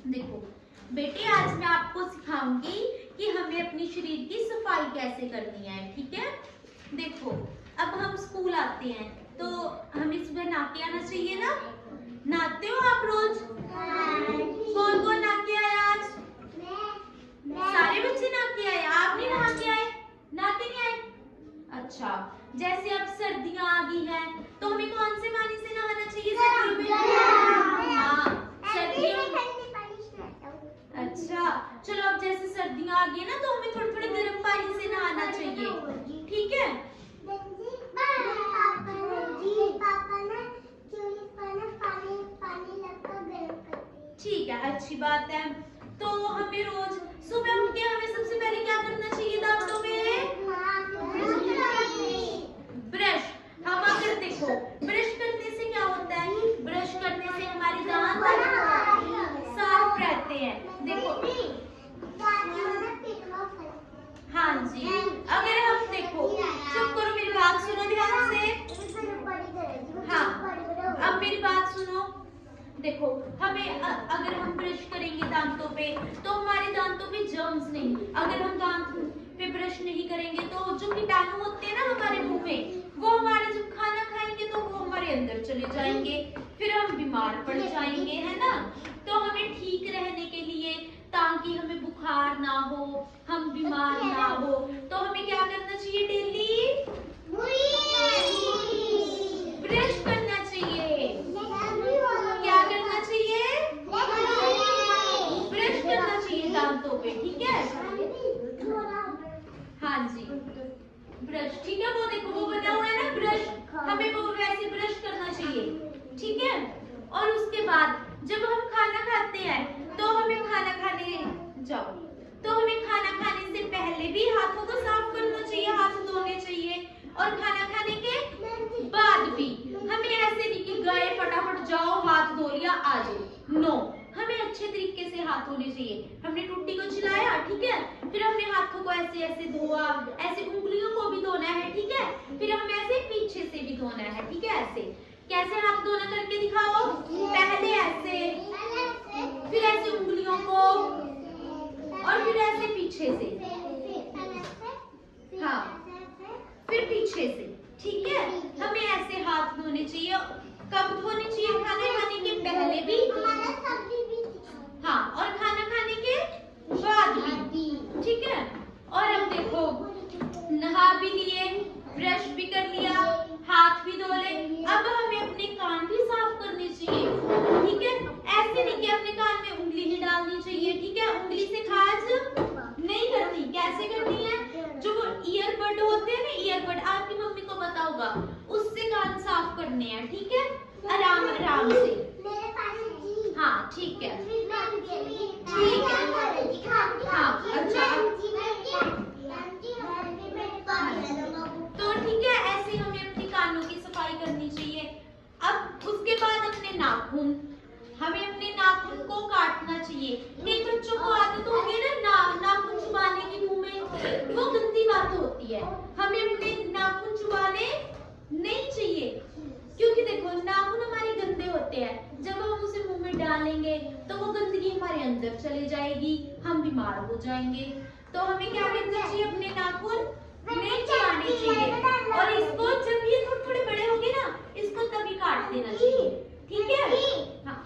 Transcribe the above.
देखो बेटे, आज मैं आपको सिखाऊंगी कि हमें अपनी शरीर की सफाई कैसे करनी है। ठीक है, देखो अब हम स्कूल आते हैं तो हमें सुबह नहा के आना चाहिए ना। नहाते हो आप रोज? कौन कौन नहा के आया आज? सारे बच्चे नहा के आए, आप नहीं नहा के आए? नहा के नहीं आए? अच्छा, जैसे अब सर्दियां आ गई हैं तो हमें कौन से पानी से नहाना चाहिए सर्दियों में? हाँ, सर्दियों में। अच्छा चलो, अब जैसे सर्दियां आ गई ना तो हमें थोड़े थोड़े गर्म पानी से नहाना चाहिए। ठीक है, ठीक है, अच्छी बात है। तो हमें रोज सुबह उठ के हमें सबसे पहले क्या करना चाहिए? दांतों में ब्रश। हम अगर देखो ब्रश करने से क्या होता है, ब्रश करने से हमारे दांत साफ रहते हैं। देखो हाँ जी, अगर हम देखो, चुप करो, मेरी बात सुनो ध्यान से। हाँ, अब मेरी बात सुनो। देखो हमें अगर हम ब्रश करेंगे दांतों पे तो हमारे दांतों पे जर्म्स नहीं, अगर हम दांत पे ब्रश नहीं करेंगे तो जो कीटाणु होते हैं ना हमारे मुंह में, वो हमारे जब खाना खाएंगे तो वो हमारे अंदर चले जाएंगे, फिर हम बीमार पड़ जाएंगे, है ना। तो हमें ठीक रहने के लिए, ताकि हमें बुखार ना हो, हम बीमार ना हो, तो हमें क्या करना चाहिए? डेली ब्रश करना चाहिए। क्या करना चाहिए? ब्रश करना चाहिए दांतों पे। ठीक है, हाँ जी, ब्रश। ठीक है, वो देखो वो बना हुआ है ना ब्रश, हमें वो वैसे ब्रश करना चाहिए। ठीक है, और उसके बाद जब हम खाना खाते हैं तो हमें खाना खाने जाओ तो हमें खाना खाने से पहले भी हाथों को साफ करना चाहिए, हाथ धोने चाहिए, और खाना खाने के बाद भी। हमें ऐसे नहीं कि गए फटाफट जाओ हाथ धो लिया आ जाओ, नो, हमें अच्छे तरीके से हाथ धोने चाहिए। हमने टूटी को चिलाया, ठीक है, फिर हमने हाथों को ऐसे ऐसे धोआ, ऐसे उंगलियों को भी धोना है। ठीक है, फिर हमें ऐसे पीछे से भी धोना है। ठीक है, ऐसे कैसे हाथ धोना करके दिखाओ? पहले ऐसे, फिर ऐसे उंगलियों को, और फिर ऐसे पीछे से, हाँ, फिर पीछे से। ठीक है, हमें ऐसे हाथ धोने चाहिए। कब धोने चाहिए? खाने खाने के पहले भी, हाँ, और खाना खाने के बाद भी। ठीक है, और अब देखो नहा भी लिए, ब्रश भी कर लिया, हाथ भी धो ले, अब हमें अपने कान भी साफ करने चाहिए। ठीक है, ऐसे नहीं कि अपने कान में उंगली नहीं डालनी चाहिए। ठीक है, उंगली से खाज नहीं करनी। कैसे करनी है? जो वो ईयरबड होते हैं ना, ईयरबड, आपकी मम्मी को पता होगा, उससे कान साफ करने हैं। ठीक है, आराम आराम से। हाँ ठीक है, ठीक है, हाँ अच्छा। तो ठीक है, ऐसे हमें अपने कानों की सफाई करनी चाहिए। अब उसके बाद अपने नाखून, हमें अपने नाखून को काटना चाहिए। कई बच्चों को आदत होती है ना नाखून चुबाने की मुंह में, वो गंदी बात होती है। हमें अपने नाखून चुबाने नहीं चाहिए, क्योंकि देखो नाखून हमारे गंदे होते हैं, जब हम उसे मुंह में डालेंगे तो वो गंदगी हमारे अंदर चले जाएगी, हम बीमार हो जाएंगे। तो हमें क्या करना चाहिए? अपने नाखून नहीं चबाने चाहिए, और इसको जब ये थोड़े थोड़े बड़े होंगे ना, इसको तभी काट देना चाहिए। ठीक है, हाँ।